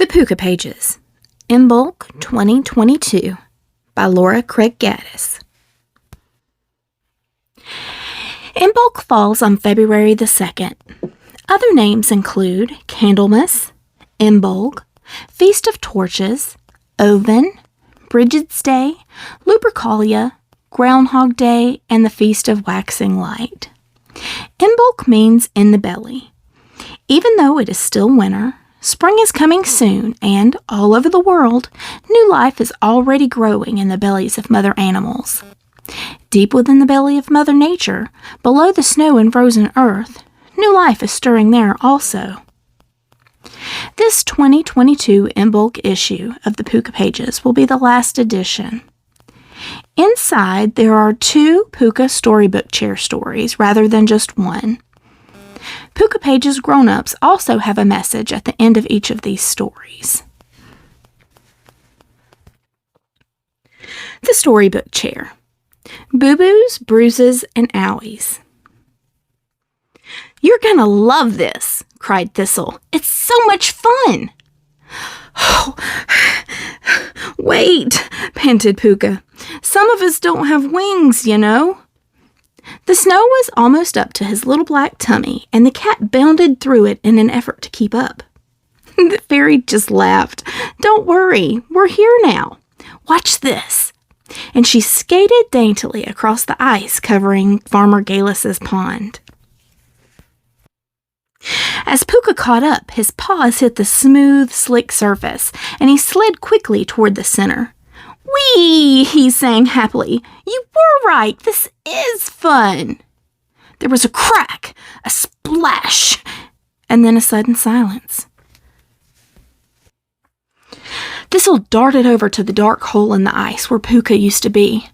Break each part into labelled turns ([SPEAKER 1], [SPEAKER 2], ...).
[SPEAKER 1] The Pooka Pages, Imbolc 2022 by Lora Craig-Gaddis. Imbolc falls on February the 2nd. Other names include Candlemas, Imbolc, Feast of Torches, Oven, Bridget's Day, Lupercalia, Groundhog Day, and the Feast of Waxing Light. Imbolc means in the belly. Even though it is still winter, spring is coming soon, and all over the world, new life is already growing in the bellies of mother animals. Deep within the belly of Mother Nature, below the snow and frozen earth, new life is stirring there also. This 2022 Imbolc issue of the Pooka Pages will be the last edition. Inside, there are 2 Pooka Storybook chair stories rather than just one. Pooka Pages grown-ups also have a message at the end of each of these stories. The Storybook chair. Booboos, Bruises, and Owies. "You're gonna love this," cried Thistle. "It's so much fun." "Oh, wait," panted Pooka. "Some of us don't have wings, you know." The snow was almost up to his little black tummy, and the cat bounded through it in an effort to keep up. The fairy just laughed. "Don't worry, we're here now. Watch this." And she skated daintily across the ice covering Farmer Galis's pond. As Pooka caught up, his paws hit the smooth, slick surface, and he slid quickly toward the center. "Whee!" he sang happily. "You were right. This is fun." There was a crack, a splash, and then a sudden silence. Thistle darted over to the dark hole in the ice where Pooka used to be.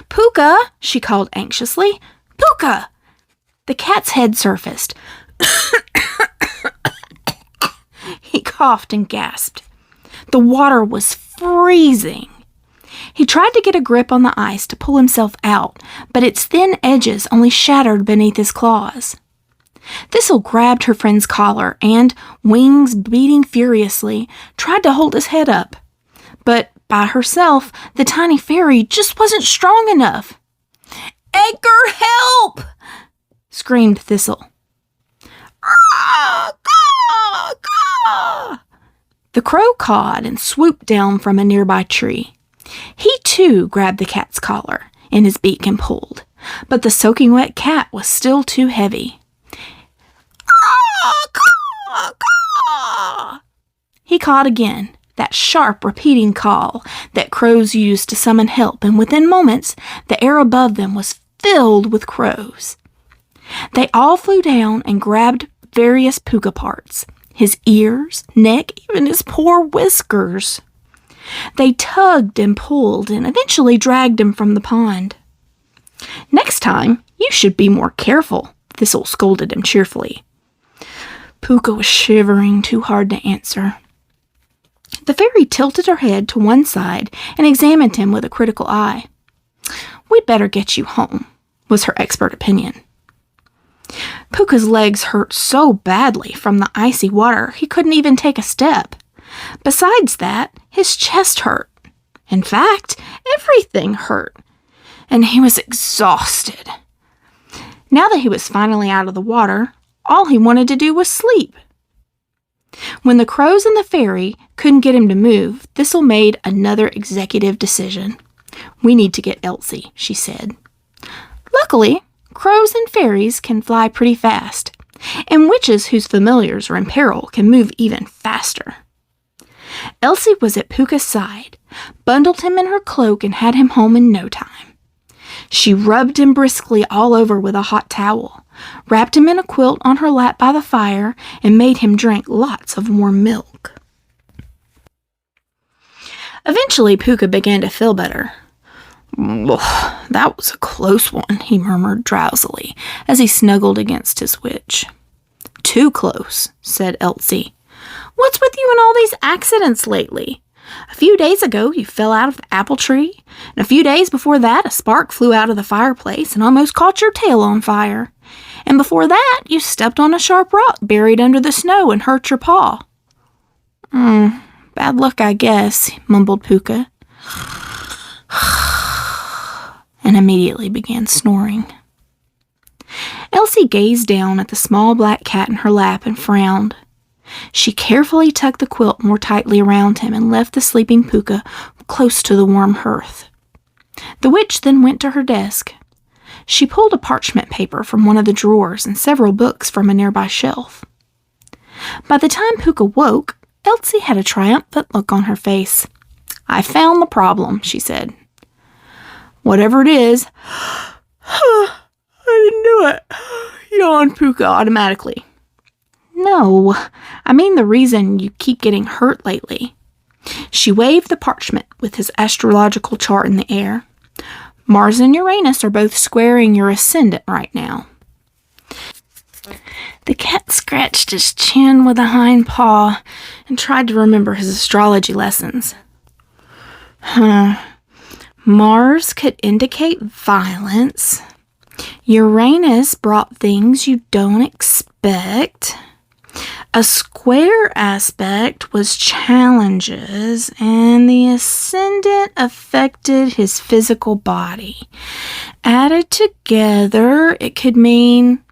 [SPEAKER 1] "Pooka!" she called anxiously. "Pooka!" The cat's head surfaced. He coughed and gasped. The water was freezing. He tried to get a grip on the ice to pull himself out, but its thin edges only shattered beneath his claws. Thistle grabbed her friend's collar and, wings beating furiously, tried to hold his head up. But by herself, the tiny fairy just wasn't strong enough. "Edgar, help!" screamed Thistle. "Ah, caw, caw!" The crow cawed and swooped down from a nearby tree. He, too, grabbed the cat's collar in his beak and pulled, but the soaking wet cat was still too heavy. "Ah, caw, caw!" He cawed again, that sharp, repeating call that crows use to summon help, and within moments, the air above them was filled with crows. They all flew down and grabbed various Pooka parts, his ears, neck, even his poor whiskers. They tugged and pulled and eventually dragged him from the pond. "Next time, you should be more careful," Thistle scolded him cheerfully. Pooka was shivering too hard to answer. The fairy tilted her head to one side and examined him with a critical eye. "We'd better get you home," was her expert opinion. Pooka's legs hurt so badly from the icy water he couldn't even take a step. Besides that, his chest hurt. In fact, everything hurt, and he was exhausted. Now that he was finally out of the water, all he wanted to do was sleep. When the crows and the fairy couldn't get him to move, Thistle made another executive decision. "We need to get Elsie," she said. Luckily, crows and fairies can fly pretty fast, and witches whose familiars are in peril can move even faster. Elsie was at Pooka's side, bundled him in her cloak, and had him home in no time. She rubbed him briskly all over with a hot towel, wrapped him in a quilt on her lap by the fire, and made him drink lots of warm milk. Eventually, Pooka began to feel better. "That was a close one," he murmured drowsily as he snuggled against his witch. "Too close," said Elsie. "What's with you and all these accidents lately? A few days ago, you fell out of the apple tree, and a few days before that, a spark flew out of the fireplace and almost caught your tail on fire. And before that, you stepped on a sharp rock buried under the snow and hurt your paw." Bad luck, I guess, mumbled Pooka, and immediately began snoring. Elsie gazed down at the small black cat in her lap and frowned. She carefully tucked the quilt more tightly around him and left the sleeping Pooka close to the warm hearth. The witch then went to her desk. She pulled a parchment paper from one of the drawers and several books from a nearby shelf. By the time Pooka woke, Elsie had a triumphant look on her face. "I found the problem," she said. "Whatever it is," "I didn't do it," yawned Pooka automatically. "No, I mean the reason you keep getting hurt lately." She waved the parchment with his astrological chart in the air. "Mars and Uranus are both squaring your ascendant right now." The cat scratched his chin with a hind paw and tried to remember his astrology lessons. Mars could indicate violence. Uranus brought things you don't expect. A square aspect was challenges, and the ascendant affected his physical body. Added together, it could mean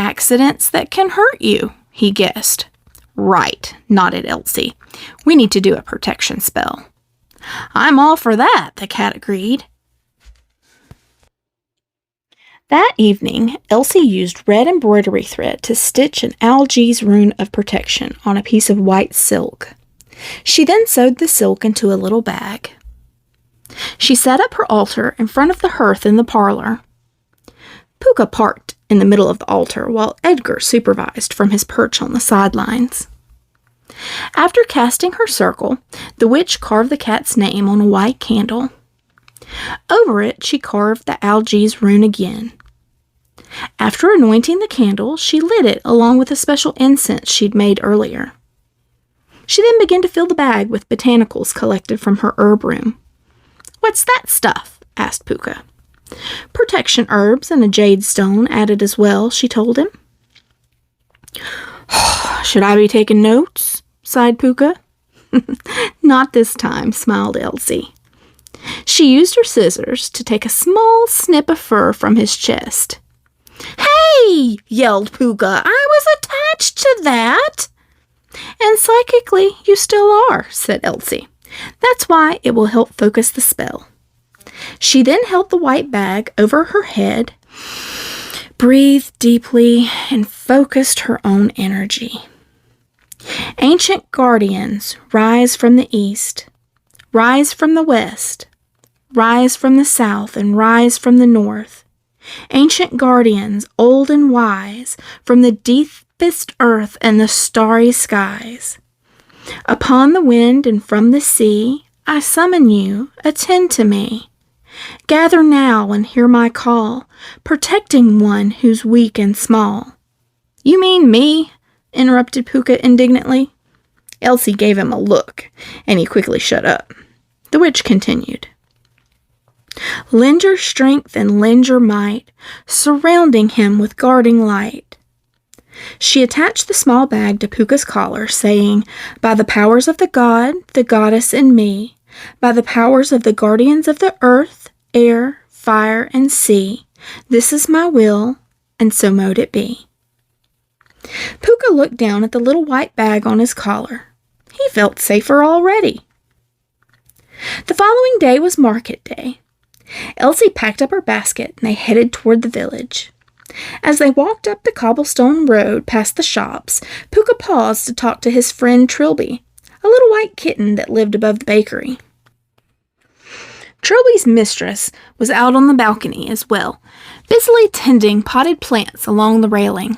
[SPEAKER 1] accidents that can hurt you, he guessed. "Right," nodded Elsie. "We need to do a protection spell." "I'm all for that," the cat agreed. That evening, Elsie used red embroidery thread to stitch an Algi's rune of protection on a piece of white silk. She then sewed the silk into a little bag. She set up her altar in front of the hearth in the parlor. Pooka parked in the middle of the altar while Edgar supervised from his perch on the sidelines. After casting her circle, the witch carved the cat's name on a white candle. Over it, she carved the Algi's rune again. After anointing the candle, she lit it along with a special incense she'd made earlier. She then began to fill the bag with botanicals collected from her herb room. "What's that stuff?" asked Pooka. "Protection herbs and a jade stone added as well," she told him. "Should I be taking notes?" sighed Pooka. "Not this time," smiled Elsie. She used her scissors to take a small snip of fur from his chest. "Hey!" yelled Pooka. "I was attached to that!" "And psychically, you still are," said Elsie. "That's why it will help focus the spell." She then held the white bag over her head, breathed deeply, and focused her own energy. "Ancient guardians, rise from the east, rise from the west, rise from the south, and rise from the north. Ancient guardians, old and wise, from the deepest earth and the starry skies. Upon the wind and from the sea, I summon you, attend to me. Gather now and hear my call, protecting one who's weak and small." "You mean me?" interrupted Pooka indignantly. Elsie gave him a look, and he quickly shut up. The witch continued. "Lend your strength and lend your might, surrounding him with guarding light." She attached the small bag to Pooka's collar, saying, "By the powers of the god, the goddess, and me, by the powers of the guardians of the earth, air, fire, and sea, this is my will, and so mote it be." Pooka looked down at the little white bag on his collar. He felt safer already. The following day was market day. Elsie packed up her basket and they headed toward the village. As they walked up the cobblestone road past the shops, Pooka paused to talk to his friend Trilby, a little white kitten that lived above the bakery. Trilby's mistress was out on the balcony as well, busily tending potted plants along the railing.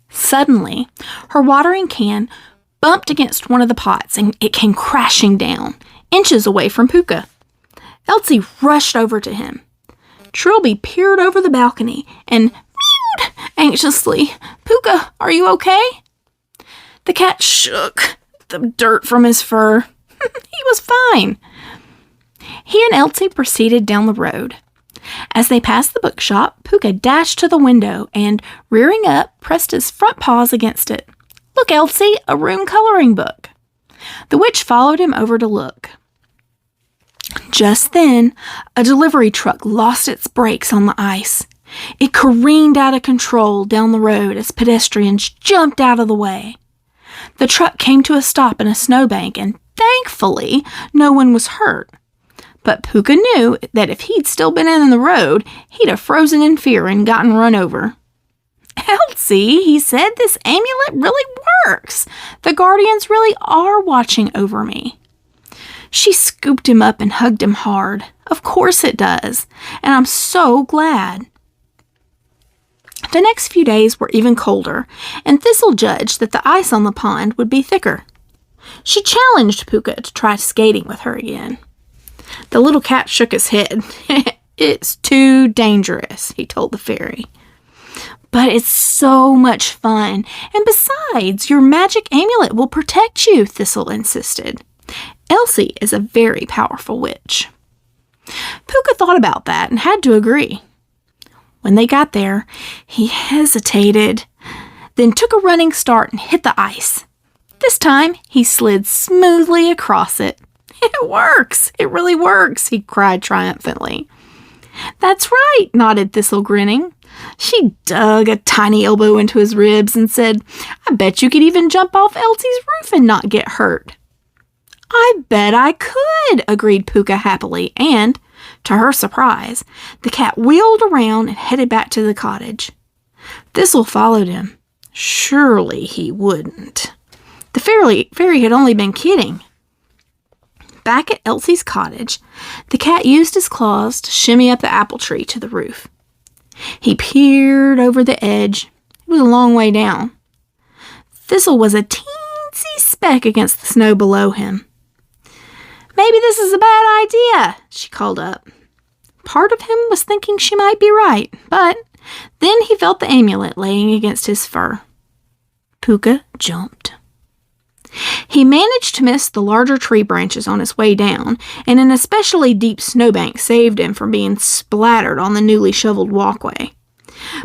[SPEAKER 1] Suddenly, her watering can bumped against one of the pots and it came crashing down, inches away from Pooka. Elsie rushed over to him. Trilby peered over the balcony and mewed anxiously. "Pooka, are you okay?" The cat shook the dirt from his fur. He was fine. He and Elsie proceeded down the road. As they passed the bookshop, Pooka dashed to the window and, rearing up, pressed his front paws against it. "Look, Elsie, a rune coloring book." The witch followed him over to look. Just then, a delivery truck lost its brakes on the ice. It careened out of control down the road as pedestrians jumped out of the way. The truck came to a stop in a snowbank, and thankfully, no one was hurt. But Pooka knew that if he'd still been in the road, he'd have frozen in fear and gotten run over. Elsie, he said, this amulet really works. The guardians really are watching over me. She scooped him up and hugged him hard. Of course it does, and I'm so glad. The next few days were even colder, and Thistle judged that the ice on the pond would be thicker. She challenged Pooka to try skating with her again. The little cat shook his head. It's too dangerous, he told the fairy. But it's so much fun, and besides, your magic amulet will protect you, Thistle insisted. Elsie is a very powerful witch. Pooka thought about that and had to agree. When they got there, he hesitated, then took a running start and hit the ice. This time, he slid smoothly across it. It works! It really works! He cried triumphantly. That's right, nodded Thistle, grinning. She dug a tiny elbow into his ribs and said, I bet you could even jump off Elsie's roof and not get hurt. I bet I could, agreed Pooka happily, and, to her surprise, the cat wheeled around and headed back to the cottage. Thistle followed him. Surely he wouldn't. The fairy had only been kidding. Back at Elsie's cottage, the cat used his claws to shimmy up the apple tree to the roof. He peered over the edge. It was a long way down. Thistle was a teensy speck against the snow below him. Maybe this is a bad idea, she called up. Part of him was thinking she might be right, but then he felt the amulet laying against his fur. Pooka jumped. He managed to miss the larger tree branches on his way down, and an especially deep snowbank saved him from being splattered on the newly shoveled walkway.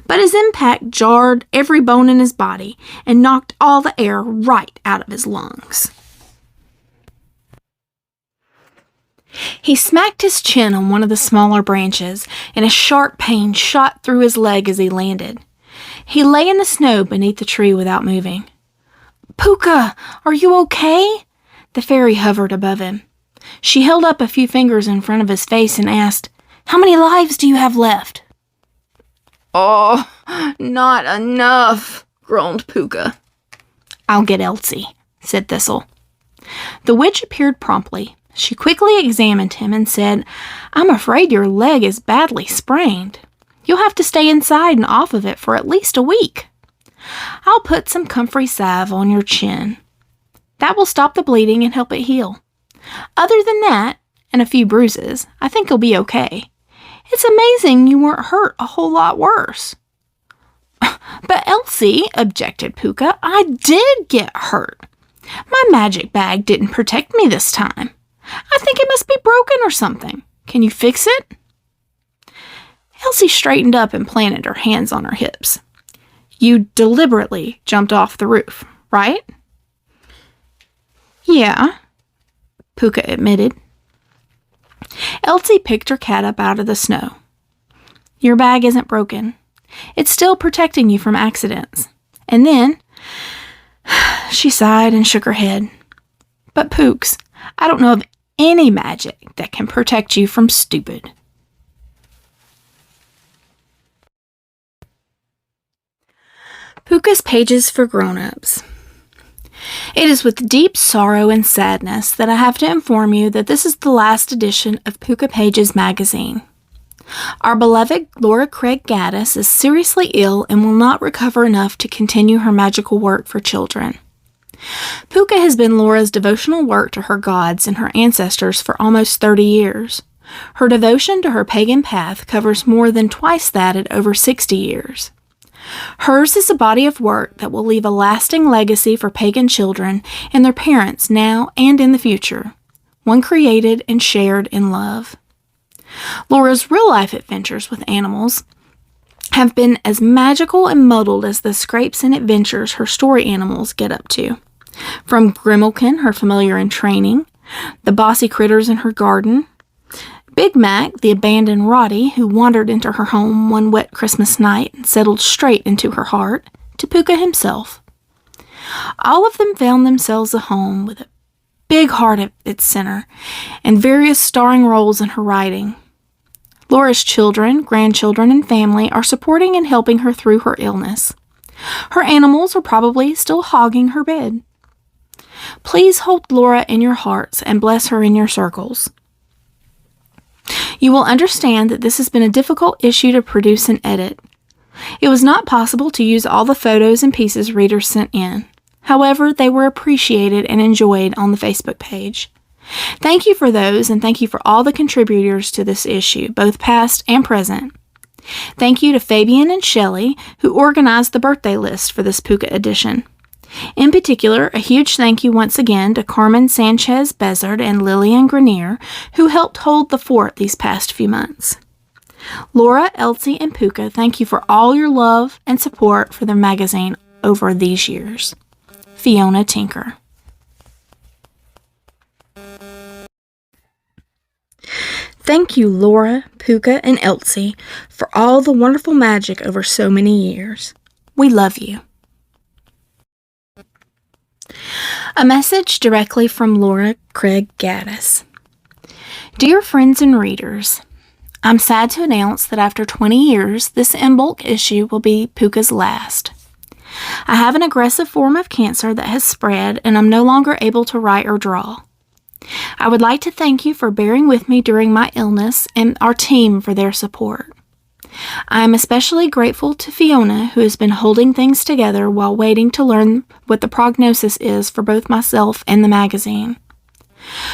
[SPEAKER 1] But his impact jarred every bone in his body and knocked all the air right out of his lungs. He smacked his chin on one of the smaller branches, and a sharp pain shot through his leg as he landed. He lay in the snow beneath the tree without moving. Pooka, are you okay? The fairy hovered above him. She held up a few fingers in front of his face and asked, How many lives do you have left? Oh, not enough, groaned Pooka. I'll get Elsie, said Thistle. The witch appeared promptly. She quickly examined him and said, I'm afraid your leg is badly sprained. You'll have to stay inside and off of it for at least a week. I'll put some comfrey salve on your chin. That will stop the bleeding and help it heal. Other than that, and a few bruises, I think you'll be okay. It's amazing you weren't hurt a whole lot worse. But Elsie, objected Pooka, I did get hurt. My magic bag didn't protect me this time. I think it must be broken or something. Can you fix it? Elsie straightened up and planted her hands on her hips. You deliberately jumped off the roof, right? Yeah, Pooka admitted. Elsie picked her cat up out of the snow. Your bag isn't broken. It's still protecting you from accidents. And then, she sighed and shook her head. But Pooks, I don't know of any magic that can protect you from stupid. Pooka's Pages for Grown-Ups. It is with deep sorrow and sadness that I have to inform you that this is the last edition of Pooka Pages magazine. Our beloved Lora Craig-Gaddis is seriously ill and will not recover enough to continue her magical work for children. Pooka has been Lora's devotional work to her gods and her ancestors for almost 30 years. Her devotion to her pagan path covers more than twice that at over 60 years. Hers is a body of work that will leave a lasting legacy for pagan children and their parents now and in the future, one created and shared in love. Lora's real-life adventures with animals have been as magical and muddled as the scrapes and adventures her story animals get up to. From Grimalkin, her familiar in training, the bossy critters in her garden, Big Mac, the abandoned Roddy who wandered into her home one wet Christmas night and settled straight into her heart, to Pooka himself. All of them found themselves a home with a big heart at its center and various starring roles in her writing. Lora's children, grandchildren, and family are supporting and helping her through her illness. Her animals are probably still hogging her bed. Please hold Lora in your hearts and bless her in your circles. You will understand that this has been a difficult issue to produce and edit. It was not possible to use all the photos and pieces readers sent in. However, they were appreciated and enjoyed on the Facebook page. Thank you for those, and thank you for all the contributors to this issue, both past and present. Thank you to Fabian and Shelley, who organized the birthday list for this Pooka edition. In particular, a huge thank you once again to Carmen Sanchez Bezard and Lillian Grenier, who helped hold the fort these past few months. Lora, Elsie, and Pooka, thank you for all your love and support for their magazine over these years. Fiona Tinker. Thank you, Lora, Pooka, and Elsie, for all the wonderful magic over so many years. We love you. A message directly from Lora Craig-Gaddis. Dear friends and readers, I'm sad to announce that after 20 years, this Imbolc issue will be Pooka's last. I have an aggressive form of cancer that has spread, and I'm no longer able to write or draw. I would like to thank you for bearing with me during my illness and our team for their support. I am especially grateful to Fiona, who has been holding things together while waiting to learn what the prognosis is for both myself and the magazine.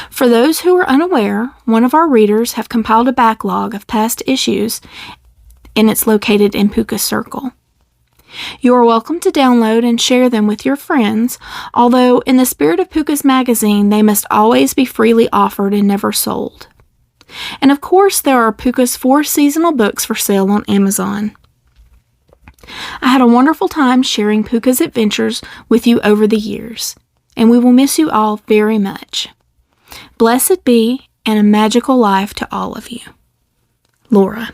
[SPEAKER 1] For those who are unaware, one of our readers have compiled a backlog of past issues, and it's located in Pooka's Circle. You are welcome to download and share them with your friends, although in the spirit of Pooka's magazine, they must always be freely offered and never sold. And of course, there are Pooka's 4 seasonal books for sale on Amazon. I had a wonderful time sharing Pooka's adventures with you over the years, and we will miss you all very much. Blessed be, and a magical life to all of you. Lora.